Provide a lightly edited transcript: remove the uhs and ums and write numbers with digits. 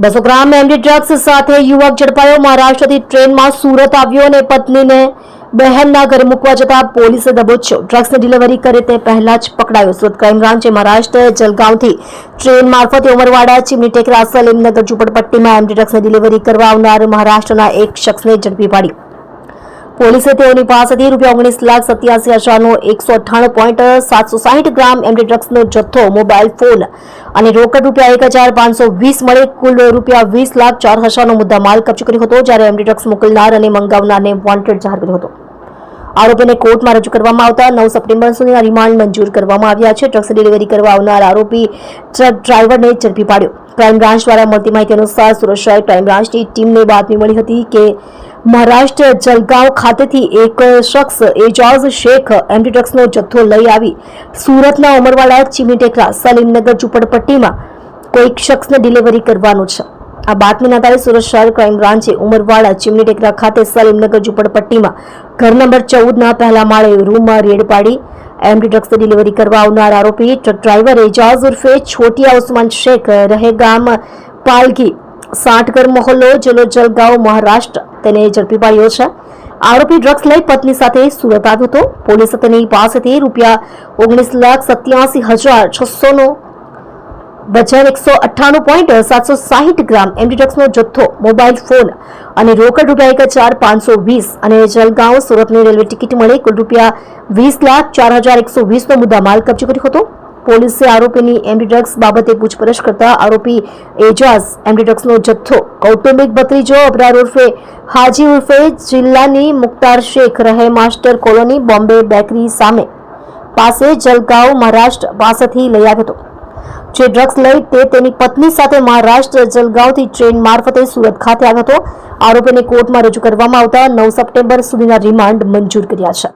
200 ગ્રામ MD drugs સાથે યુવક ઝડપાયો। મહારાષ્ટ્રથી ટ્રેનમાં સુરત આવ્યો અને પત્નીને બહેનના ઘરે મૂકવા જતા પોલીસે દબોચ્યો। ડ્રગ્સની ડિલિવરી કરે તે પહેલા જ પકડાયો। સુરત ક્રાઇમ બ્રાન્ચે મહારાષ્ટ્ર જલગાંવથી ટ્રેન મારફતે ઉમરવાડા ચીમની ટેકરા સલીમનગર ઝુંપડપટ્ટીમાં એમડી ડ્રગ્સની ડિલિવરી કરવા આવનાર મહારાષ્ટ્રના એક શખ્સને ઝડપી પાડ્યો। પોલીસે તેઓની પાસેથી ₹19,87,000નો 198.760 ગ્રામ એમડી ડ્રગ્સનો જથ્થો, મોબાઈલ ફોન અને રોકડ ₹1,520 મળે કુલ ₹20,04,000નો મુદ્દામાલ કબજે કર્યો હતો। જ્યારે એમડી ડ્રગ્સ મોકલનાર અને મંગાવનારને વોન્ટેડ જાહેર કર્યો હતો। આરોપીને કોર્ટમાં રજૂ કરવામાં આવતા 9 સપ્ટેમ્બર સુધીના રિમાન્ડ મંજૂર કરવામાં આવ્યા છે। ડ્રગ્સ ડિલિવરી કરવા આવનાર આરોપી ટ્રક ડ્રાઈવરને ઝડપી પાડ્યો। ક્રાઇમ બ્રાન્ચ દ્વારા મળતી માહિતી અનુસાર સુરત શહેર ક્રાઇમ બ્રાન્ચની ટીમને બાતમી મળી હતી કે મહારાષ્ટ્ર જલગાંવ ખાતેથી એક શખ્સ એજાઝ શેખ એમડી ડ્રગ્સનો જથ્થો લઈ આવી સુરતના ઉમરવાડા ચીમની ટેકરા સલીમનગર ઝુંપડપટ્ટીમાં કોઈક શખ્સને ડિલિવરી કરવાનું છે। આ બાતમીના આધારે સુરત શહેર ક્રાઇમ બ્રાન્ચે ઉમરવાડા ચીમની ટેકરા ખાતે સલીમનગર ઝુંપડપટ્ટીમાં ઘર નંબર 14ના પહેલા માળે રૂમમાં રેડ પાડી એમડી ડ્રગ્સની ડિલિવરી કરવા આવનાર આરોપી ટ્રક ડ્રાઈવર એજાઝ ઉર્ફે છોટિયા ઉસ્માન શેખ રહે ગામ પાલગી સાઠગર મોહલ્લો જિલ્લો જલગાંવ મહારાષ્ટ્ર તેને ઝડપી પાડ્યો છે। આરોપી ડ્રગ્સ લઈ પત્ની સાથે સુરત આવ્યો હતો। પોલીસે તેની પાસેથી ₹19,87,600નો વજન 198.760 ગ્રામ એમડી ડ્રગ્સનો જથ્થો, મોબાઈલ ફોન અને રોકડ ₹1,520 અને જલગાંવ સુરતની રેલવે ટિકિટ મળી કુલ ₹20,04,120નો મુદ્દામાલ કબજે કર્યો હતો। પોલીસે આરોપીની એમડી ડ્રગ્સ બાબતે પૂછપરછ કરતા આરોપી એજાઝ એમડી ડ્રગ્સનો જથ્થો કૌટુંબિક ભત્રીજો અબરાર ઉર્ફે હાજી ઉર્ફે જિલ્લાની મુખ્તાર શેખ રહે માસ્ટર કોલોની બોમ્બે બેકરી સામે પાસે જલગાંવ મહારાષ્ટ્ર પાસેથી લઈ આવ્યો હતો। જે ડ્રગ્સ લઈ તે તેની પત્ની સાથે મહારાષ્ટ્ર જલગાંવથી ટ્રેન મારફતે સુરત ખાતે આવ્યો હતો। આરોપીને કોર્ટમાં રજૂ કરવામાં આવતા 9 સપ્ટેમ્બર સુધીના રિમાન્ડ મંજૂર કર્યા છે।